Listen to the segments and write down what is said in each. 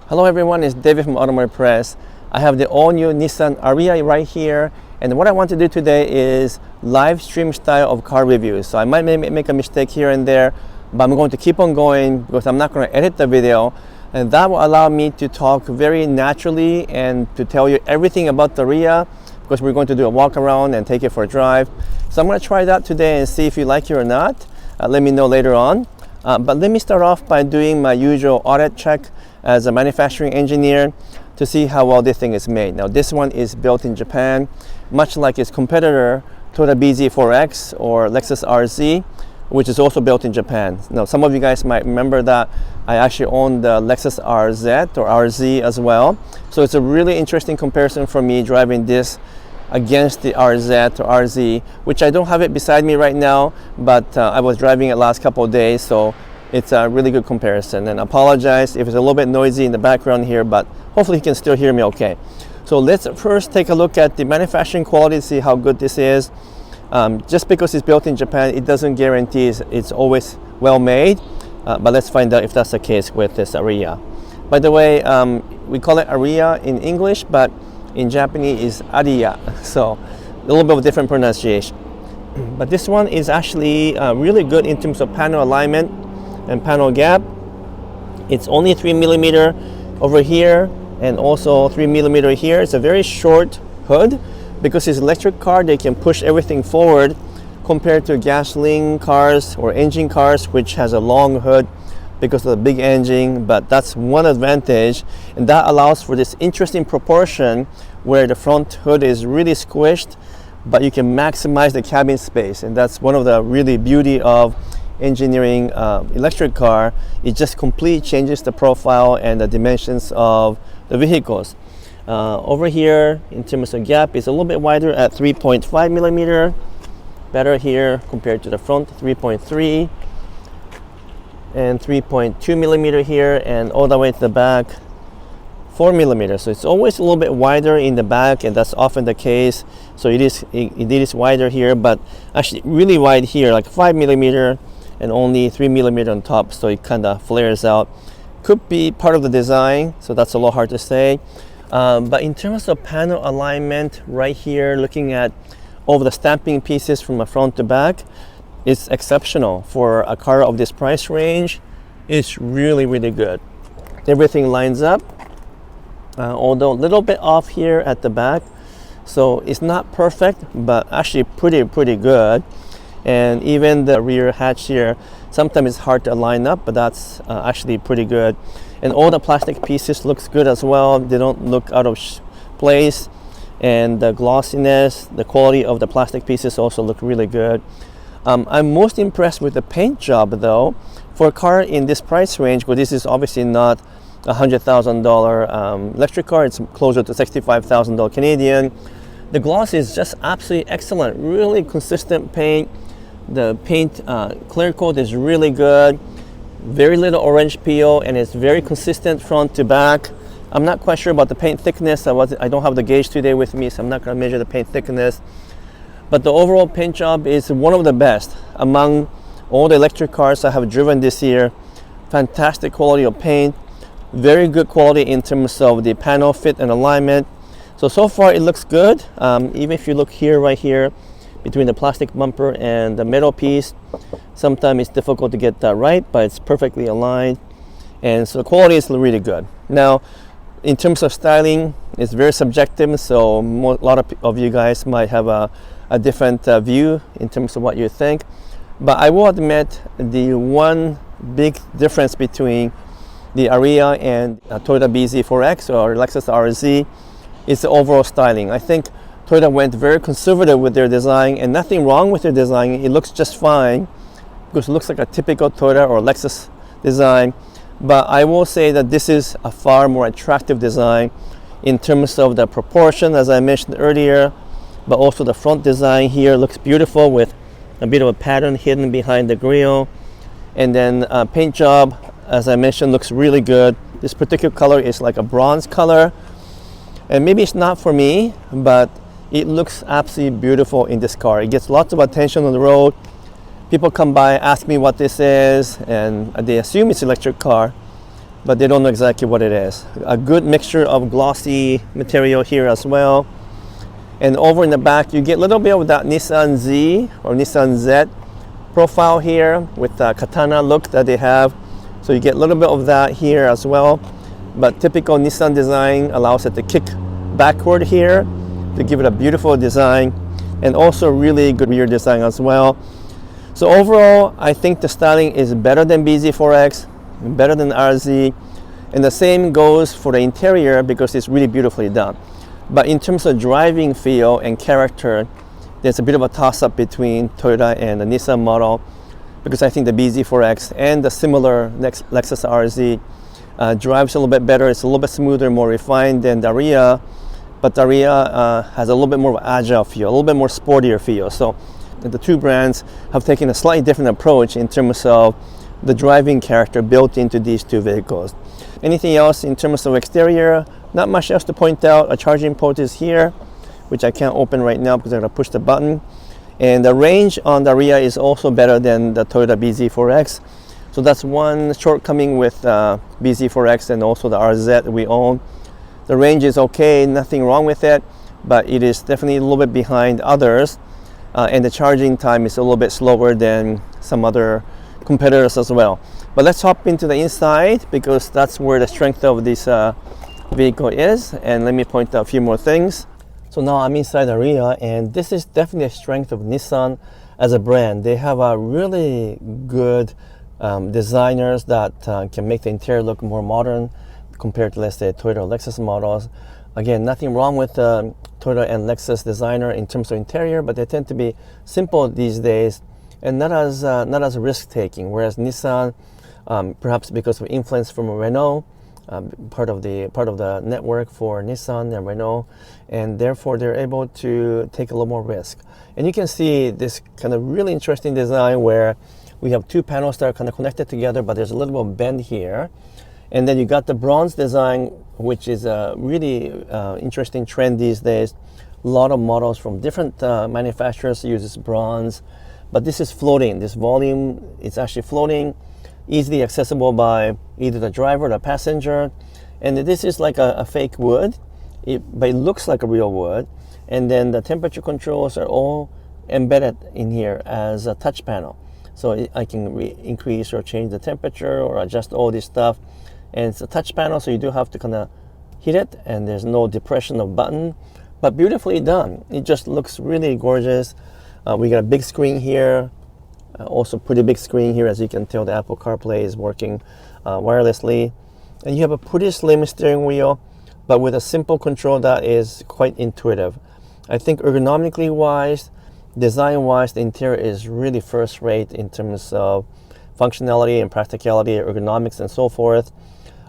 Hello everyone, it's David from Automotive Press. I have the all-new Nissan Ariya right here, and what I want to do today is live stream style of car reviews. So I might make a mistake here and there, but I'm going to keep on going because I'm not going to edit the video, and that will allow me to talk very naturally and to tell you everything about the Ariya, because we're going to do a walk around and take it for a drive. So I'm going to try that today and see if you like it or not. Let me know later on. But let me start off by doing my usual audit check as a manufacturing engineer to see how well this thing is made. Now this one is built in Japan, much like its competitor Toyota BZ4X or Lexus RZ, which is also built in Japan. Now some of you guys might remember that I actually own the Lexus RZ or RZ as well. So it's a really interesting comparison for me driving this against the RZ or RZ, which I don't have it beside me right now, but I was driving it last couple of days, so it's a really good comparison. And I apologize if it's a little bit noisy in the background here, but hopefully you can still hear me okay. So let's first take a look at the manufacturing quality to see how good this is. Just because it's built in Japan, it doesn't guarantee it's always well made, but let's find out if that's the case with this Ariya. By the way, we call it Ariya in English, but in Japanese is Ariya, so a little bit of a different pronunciation. But this one is actually really good in terms of panel alignment and panel gap. It's only 3mm over here and also 3mm here. It's a very short hood. Because it's an electric car, they can push everything forward compared to gasoline cars or engine cars, which has a long hood because of the big engine. But that's one advantage, and that allows for this interesting proportion where the front hood is really squished, but you can maximize the cabin space. And that's one of the really beauty of engineering electric car. It just completely changes the profile and the dimensions of the vehicles. Over here in terms of gap is a little bit wider at 3.5mm, better here compared to the front, 3.3 and 3.2mm here, and all the way to the back 4mm. So it's always a little bit wider in the back, and that's often the case. So it is wider here, but actually really wide here, like 5mm and only 3mm on top, so it kind of flares out. Could be part of the design, so that's a little hard to say. But in terms of panel alignment right here, looking at all the stamping pieces from the front to back, it's exceptional for a car of this price range. It's really, really good. Everything lines up, although a little bit off here at the back. So it's not perfect, but actually pretty good. And even the rear hatch here, sometimes it's hard to line up, but that's actually pretty good. And all the plastic pieces looks good as well. They don't look out of place. And the glossiness, the quality of the plastic pieces also look really good. I'm most impressed with the paint job though. For a car in this price range, well, this is obviously not a $100,000 electric car. It's closer to $65,000 Canadian. The gloss is just absolutely excellent. Really consistent paint. The paint clear coat is really good. Very little orange peel, and it's very consistent front to back. I'm not quite sure about the paint thickness. I don't have the gauge today with me, so I'm not going to measure the paint thickness. But the overall paint job is one of the best among all the electric cars I have driven this year. Fantastic quality of paint. Very good quality in terms of the panel fit and alignment. So far it looks good. Even if you look here, right here, between the plastic bumper and the metal piece, sometimes it's difficult to get that right, but it's perfectly aligned, and so the quality is really good. Now in terms of styling, it's very subjective, so a lot of you guys might have a different view in terms of what you think, but I will admit the one big difference between the Ariya and Toyota BZ4X or Lexus RZ is the overall styling. I think Toyota went very conservative with their design, and nothing wrong with their design. It looks just fine because it looks like a typical Toyota or Lexus design. But I will say that this is a far more attractive design in terms of the proportion, as I mentioned earlier, but also the front design here looks beautiful with a bit of a pattern hidden behind the grille. And then paint job, as I mentioned, looks really good. This particular color is like a bronze color, and maybe it's not for me, but it looks absolutely beautiful in this car. It gets lots of attention on the road. People come by, ask me what this is, and they assume it's an electric car. but they don't know exactly what it is. A good mixture of glossy material here as well. And over in the back, you get a little bit of that Nissan Z or Nissan Z profile here with the katana look that they have. So you get a little bit of that here as well. But typical Nissan design allows it to kick backward here to give it a beautiful design, and also really good rear design as well. So overall, I think the styling is better than BZ4X, better than RZ, and the same goes for the interior because it's really beautifully done. But in terms of driving feel and character, there's a bit of a toss-up between Toyota and the Nissan model, because I think the BZ4X and the similar Lexus RZ drives a little bit better. It's a little bit smoother, more refined than the Ariya, but the Ariya has a little bit more of an agile feel, a little bit more sportier feel. So the two brands have taken a slightly different approach in terms of the driving character built into these two vehicles. Anything else in terms of exterior? Not much else to point out. A charging port is here, which I can't open right now because I'm going to push the button. And the range on the Ariya is also better than the Toyota BZ4X. So that's one shortcoming with BZ4X and also the RZ we own. The range is okay, nothing wrong with it, but it is definitely a little bit behind others. And the charging time is a little bit slower than some other competitors as well. But let's hop into the inside because that's where the strength of this vehicle is. And let me point out a few more things. So now I'm inside Ariya, and this is definitely a strength of Nissan as a brand. They have a really good designers that can make the interior look more modern compared to, let's say, Toyota or Lexus models. Again, nothing wrong with Toyota and Lexus designer in terms of interior, but they tend to be simple these days and not as risk-taking. Whereas Nissan, perhaps because of influence from Renault, part of the network for Nissan and Renault, and therefore they're able to take a little more risk. And you can see this kind of really interesting design where we have two panels that are kind of connected together, but there's a little bit of bend here. And then you got the bronze design, which is a really interesting trend these days. A lot of models from different manufacturers use this bronze, but this is floating. This volume is actually floating, easily accessible by either the driver or the passenger. And this is like a fake wood, but it looks like a real wood. And then the temperature controls are all embedded in here as a touch panel. So I can increase or change the temperature or adjust all this stuff. And it's a touch panel, so you do have to kind of hit it, and there's no depression of button, but beautifully done. It just looks really gorgeous. We got a big screen here, also pretty big screen here. As you can tell, the Apple CarPlay is working wirelessly. And you have a pretty slim steering wheel, but with a simple control that is quite intuitive. I think ergonomically wise, design wise, the interior is really first rate in terms of functionality and practicality, ergonomics and so forth.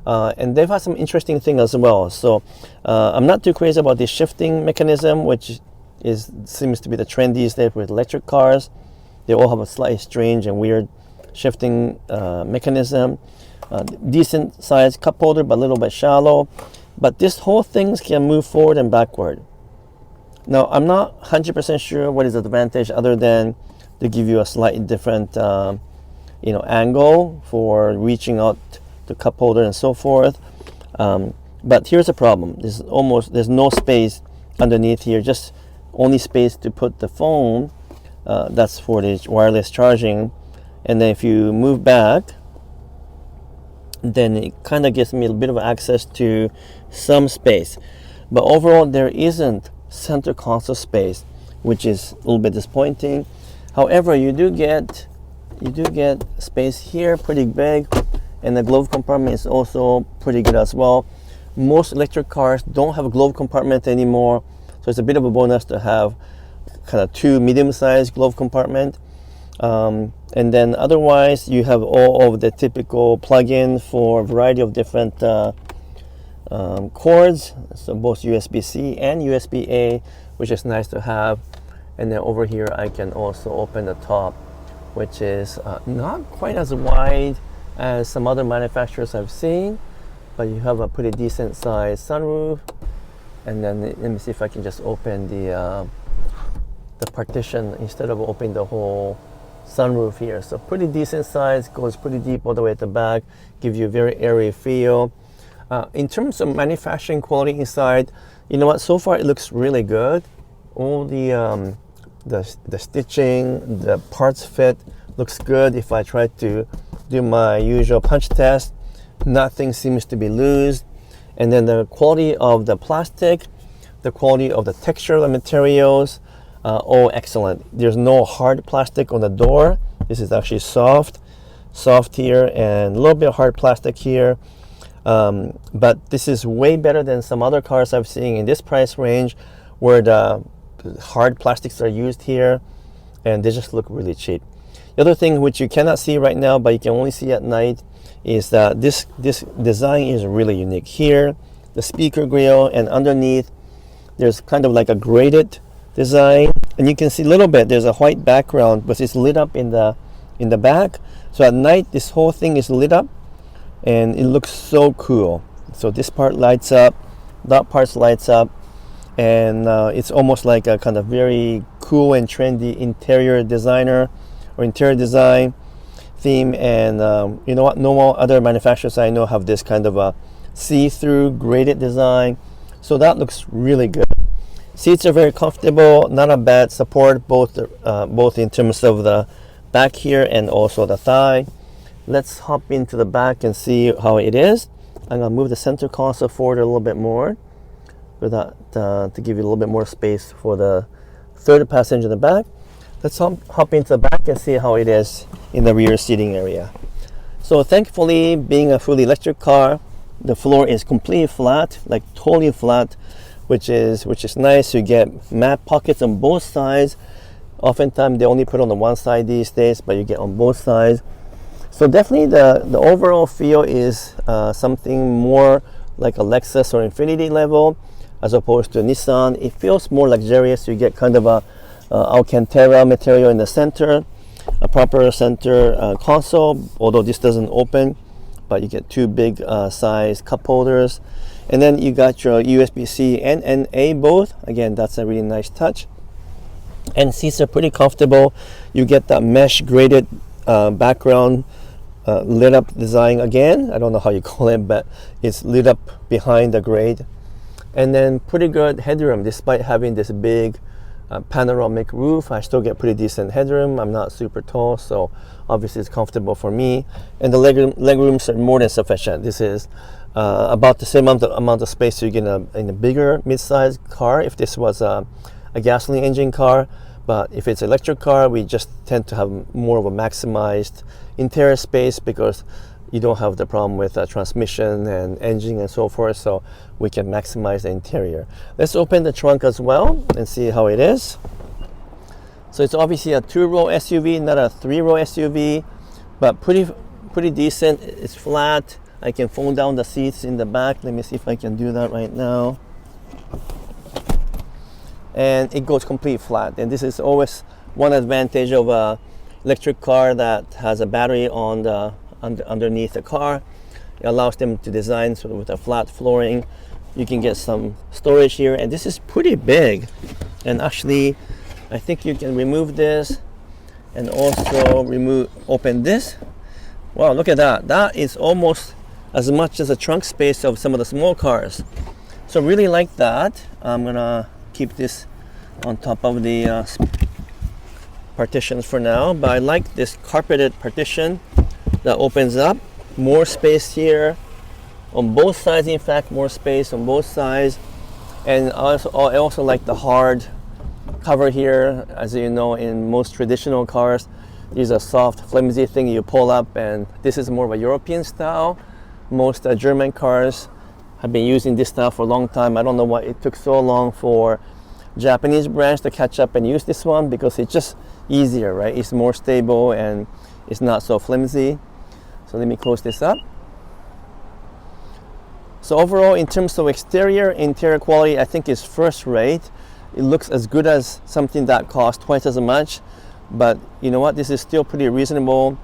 And they've had some interesting things as well. So I'm not too crazy about the shifting mechanism, which seems to be the trend these days with electric cars. They all have a slightly strange and weird shifting mechanism. Decent sized cup holder, but a little bit shallow. But this whole thing can move forward and backward. Now, I'm not 100% sure what is the advantage other than to give you a slightly different angle for reaching out to cup holder and so forth. But here's the problem. There's no space underneath here, just only space to put the phone. That's for the wireless charging. And then if you move back, then it kind of gives me a bit of access to some space. But overall, there isn't center console space, which is a little bit disappointing. However, you do get space here, pretty big, and the glove compartment is also pretty good as well. Most electric cars don't have a glove compartment anymore, so it's a bit of a bonus to have kind of two medium-sized glove compartment. And then otherwise, you have all of the typical plug-in for a variety of different cords, so both USB-C and USB-A, which is nice to have. And then over here, I can also open the top, which is not quite as wide as some other manufacturers I've seen, but you have a pretty decent sized sunroof. And then let me see if I can just open the partition instead of opening the whole sunroof here. So pretty decent size, goes pretty deep all the way at the back, gives you a very airy feel. In terms of manufacturing quality inside, you know what, so far it looks really good. All the stitching, the parts fit looks good. If I try to do my usual punch test, nothing seems to be loose. And then the quality of the plastic, the quality of the texture of the materials, all excellent. There's no hard plastic on the door. This is actually soft here, and a little bit of hard plastic here. But this is way better than some other cars I've seen in this price range where the hard plastics are used here, and they just look really cheap. The other thing which you cannot see right now, but you can only see at night, is that this design is really unique. Here, the speaker grill, and underneath there's kind of like a graded design, and you can see a little bit there's a white background, but it's lit up in the back. So at night this whole thing is lit up and it looks so cool. So this part lights up, that part lights up, and it's almost like a kind of very cool and trendy interior designer or interior design theme. And you know what, no other manufacturers I know have this kind of a see-through graded design. So that looks really good. Seats are very comfortable, not a bad support, both in terms of the back here and also the thigh. Let's hop into the back and see how it is. I'm gonna move the center console forward a little bit more for that, to give you a little bit more space for the third passenger in the back. Let's hop into the back and see how it is in the rear seating area. So thankfully, being a fully electric car, the floor is completely flat, like totally flat, which is nice. You get mat pockets on both sides. Oftentimes they only put on the one side these days, but you get on both sides. So definitely the overall feel is something more like a Lexus or Infiniti level as opposed to Nissan. It feels more luxurious. You get kind of a Alcantara material in the center, a proper center console, although this doesn't open, but you get two big size cup holders. And then you got your USB-C and A both. Again, that's a really nice touch. And seats are pretty comfortable. You get that mesh graded background lit up design again. I don't know how you call it, but it's lit up behind the grade. And then pretty good headroom. Despite having this big panoramic roof, I still get pretty decent headroom. I'm not super tall, so obviously it's comfortable for me. And the leg rooms are more than sufficient. This is about the same amount of space you get in a bigger mid-sized car if this was a gasoline engine car. But if it's an electric car, we just tend to have more of a maximized interior space because you don't have the problem with transmission and engine and so forth, so we can maximize the interior. Let's open the trunk as well and see how it is. So it's obviously a 2-row SUV, not a 3-row SUV, but pretty decent. It's flat. I can fold down the seats in the back. Let me see if I can do that right now. And it goes complete flat. And this is always one advantage of a electric car that has a battery on the underneath the car. It allows them to design sort of with a flat flooring. You can get some storage here, and this is pretty big. And actually, I think you can remove this and also open this. Wow, look at that. That is almost as much as the trunk space of some of the small cars. So really like that. I'm gonna keep this on top of the partitions for now, but I like this carpeted partition that opens up. More space here on both sides, in fact, more space on both sides. And I also like the hard cover here. As you know, in most traditional cars, these are soft, flimsy thing you pull up, and this is more of a European style. Most German cars have been using this style for a long time. I don't know why it took so long for Japanese brands to catch up and use this one, because it's just easier, right? It's more stable and it's not so flimsy. So let me close this up. So overall, in terms of interior quality, I think it's first rate. It looks as good as something that costs twice as much, but you know what? This is still pretty reasonable,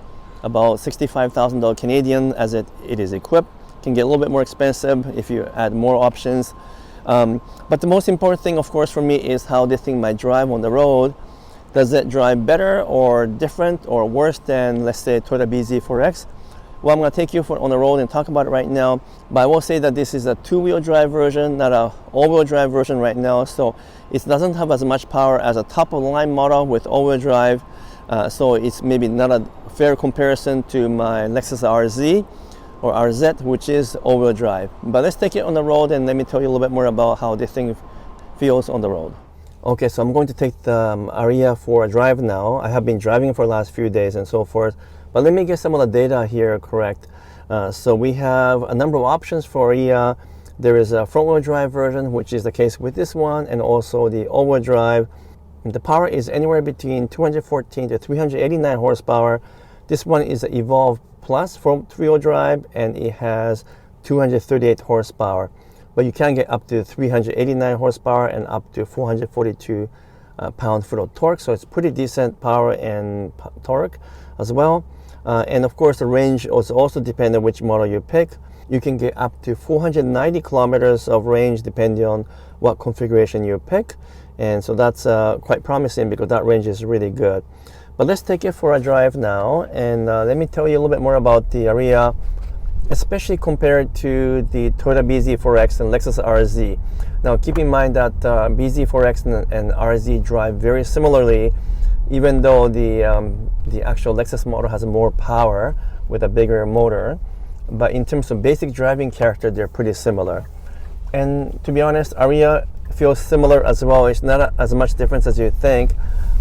about $65,000 Canadian as it is equipped. Can get a little bit more expensive if you add more options. But the most important thing, of course, for me is how this thing might drive on the road. Does it drive better or different or worse than, let's say, Toyota BZ4X? Well, I'm going to take you on the road and talk about it right now, but I will say that this is a two-wheel drive version, not a all-wheel drive version right now, so it doesn't have as much power as a top-of-the-line model with all-wheel drive, so it's maybe not a fair comparison to my Lexus RZ or RZ, which is all-wheel drive. But let's take it on the road and let me tell you a little bit more about how this thing feels on the road. Okay, so I'm going to take the Ariya for a drive now. I have been driving for the last few days and so forth, but let me get some of the data here correct. So we have a number of options for Ariya. There is a front-wheel drive version, which is the case with this one, and also the all-wheel drive. The power is anywhere between 214 to 389 horsepower. This one is the Evolve Plus front-wheel drive, and it has 238 horsepower. But you can get up to 389 horsepower and up to 442 pound-foot of torque. So it's pretty decent power and torque as well. And of course, the range is also depending on which model you pick. You can get up to 490 kilometers of range depending on what configuration you pick. And so that's quite promising because that range is really good. But let's take it for a drive now. And let me tell you a little bit more about the Ariya, especially compared to the Toyota BZ4X and Lexus RZ. Now keep in mind that BZ4X and RZ drive very similarly, even though the actual Lexus model has more power with a bigger motor. But in terms of basic driving character, they're pretty similar. And to be honest, Ariya feels similar as well. It's not as much difference as you think,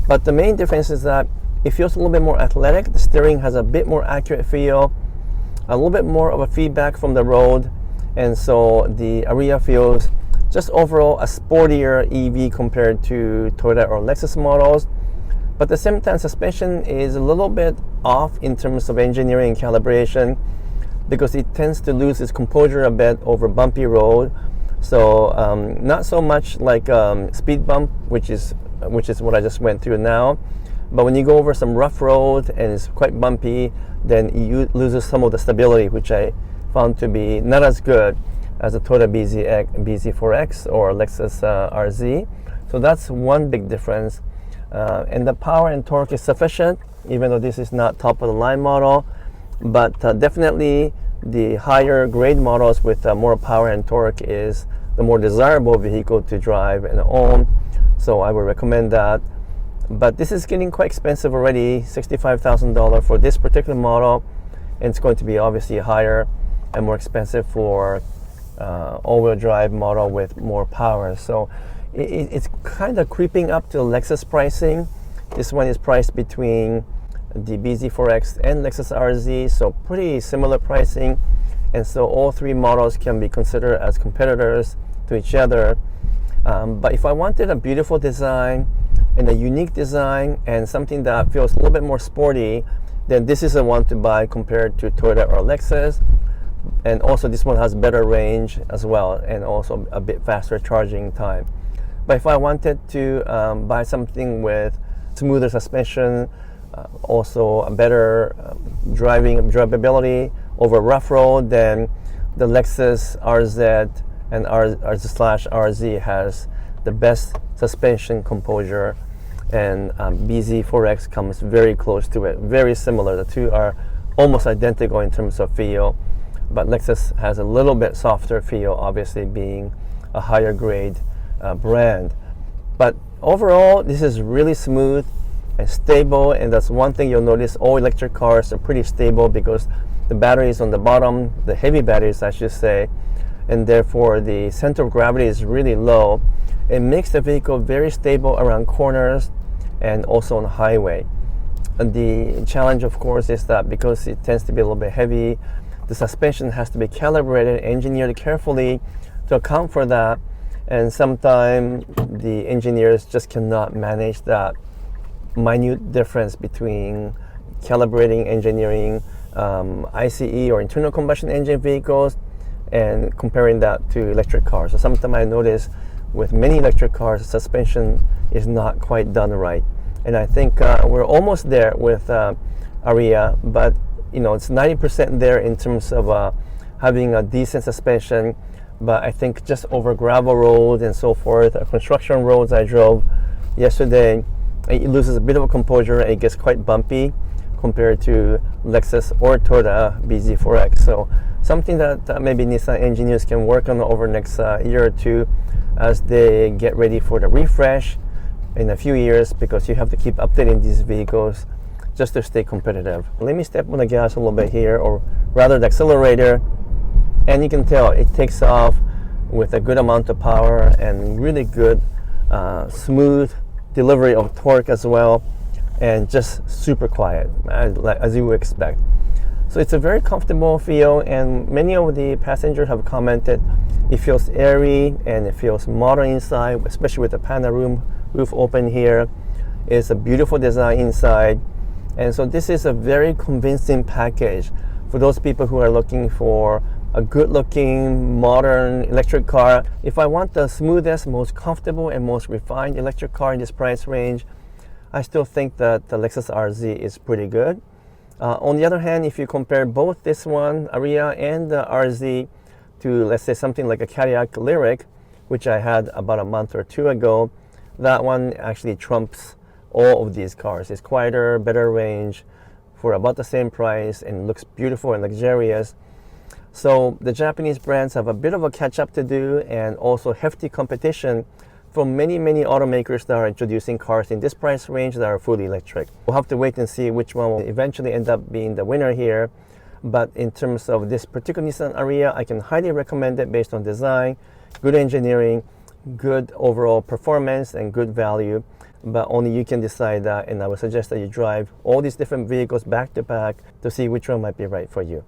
but the main difference is that it feels a little bit more athletic. The steering has a bit more accurate feel, a little bit more of a feedback from the road, and so the Ariya feels just overall a sportier EV compared to Toyota or Lexus models. But at the same time, suspension is a little bit off in terms of engineering and calibration because it tends to lose its composure a bit over bumpy road. So not so much like speed bump, which is what I just went through now. But when you go over some rough road and it's quite bumpy, then it loses some of the stability, which I found to be not as good as the Toyota BZ4X or Lexus RZ. So that's one big difference. And the power and torque is sufficient, even though this is not top of the line model. But definitely the higher grade models with more power and torque is the more desirable vehicle to drive and own. So I would recommend that. But this is getting quite expensive already, $65,000 for this particular model, and it's going to be obviously higher and more expensive for all-wheel drive model with more power. So it's kind of creeping up to Lexus pricing. This one is priced between the BZ4X and Lexus RZ, so pretty similar pricing, and so all three models can be considered as competitors to each other. But if I wanted a beautiful design and a unique design and something that feels a little bit more sporty, then this is the one to buy compared to Toyota or Lexus. And also this one has better range as well, and also a bit faster charging time. But if I wanted to buy something with smoother suspension, also a better drivability over rough road, then the Lexus RZ and RZ has the best suspension composure, and BZ4X comes very close to it, very similar. The two are almost identical in terms of feel, but Lexus has a little bit softer feel, obviously being a higher grade brand. But overall, this is really smooth and stable, and that's one thing you'll notice. All electric cars are pretty stable because the batteries on the bottom, the heavy batteries I should say, and therefore the center of gravity is really low. It makes the vehicle very stable around corners and also on the highway. And the challenge, of course, is that because it tends to be a little bit heavy, the suspension has to be calibrated, engineered carefully to account for that. And sometimes the engineers just cannot manage that minute difference between calibrating, engineering ICE or internal combustion engine vehicles and comparing that to electric cars. So sometimes I notice with many electric cars, the suspension is not quite done right. And I think we're almost there with Ariya, but it's 90% there in terms of having a decent suspension. But I think just over gravel road and so forth, construction roads I drove yesterday, it loses a bit of a composure and it gets quite bumpy compared to Lexus or Toyota BZ4X. So something that maybe Nissan engineers can work on over the next year or two as they get ready for the refresh in a few years, because you have to keep updating these vehicles just to stay competitive. Let me step on the gas a little bit here, or rather the accelerator, and you can tell it takes off with a good amount of power and really good smooth delivery of torque as well, and just super quiet as you would expect. So it's a very comfortable feel, and many of the passengers have commented it feels airy and it feels modern inside, especially with the panel roof open here. It's a beautiful design inside, and so this is a very convincing package for those people who are looking for a good-looking, modern electric car. If I want the smoothest, most comfortable, and most refined electric car in this price range, I still think that the Lexus RZ is pretty good. On the other hand, if you compare both this one, Ariya, and the RZ to, let's say, something like a Cadillac Lyriq, which I had about a month or two ago, that one actually trumps all of these cars. It's quieter, better range for about the same price, and looks beautiful and luxurious. So the Japanese brands have a bit of a catch-up to do, and also hefty competition from many automakers that are introducing cars in this price range that are fully electric. We'll have to wait and see which one will eventually end up being the winner here. But in terms of this particular Nissan Ariya, I can highly recommend it based on design, good engineering, good overall performance, and good value. But only you can decide that, and I would suggest that you drive all these different vehicles back to back to see which one might be right for you.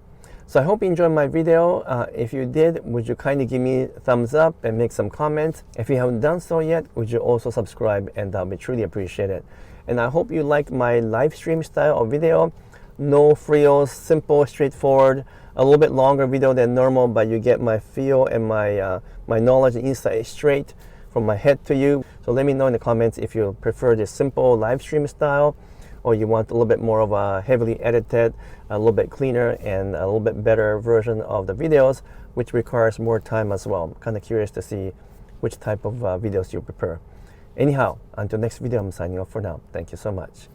So I hope you enjoyed my video. If you did, would you kindly give me a thumbs up and make some comments? If you haven't done so yet, would you also subscribe, and that would be truly appreciated. And I hope you like my live stream style of video. No frills, simple, straightforward, a little bit longer video than normal, but you get my feel and my knowledge and insight straight from my head to you. So let me know in the comments if you prefer this simple live stream style, or you want a little bit more of a heavily edited, a little bit cleaner, and a little bit better version of the videos, which requires more time as well. I'm kind of curious to see which type of videos you prefer. Anyhow, until next video, I'm signing off for now. Thank you so much.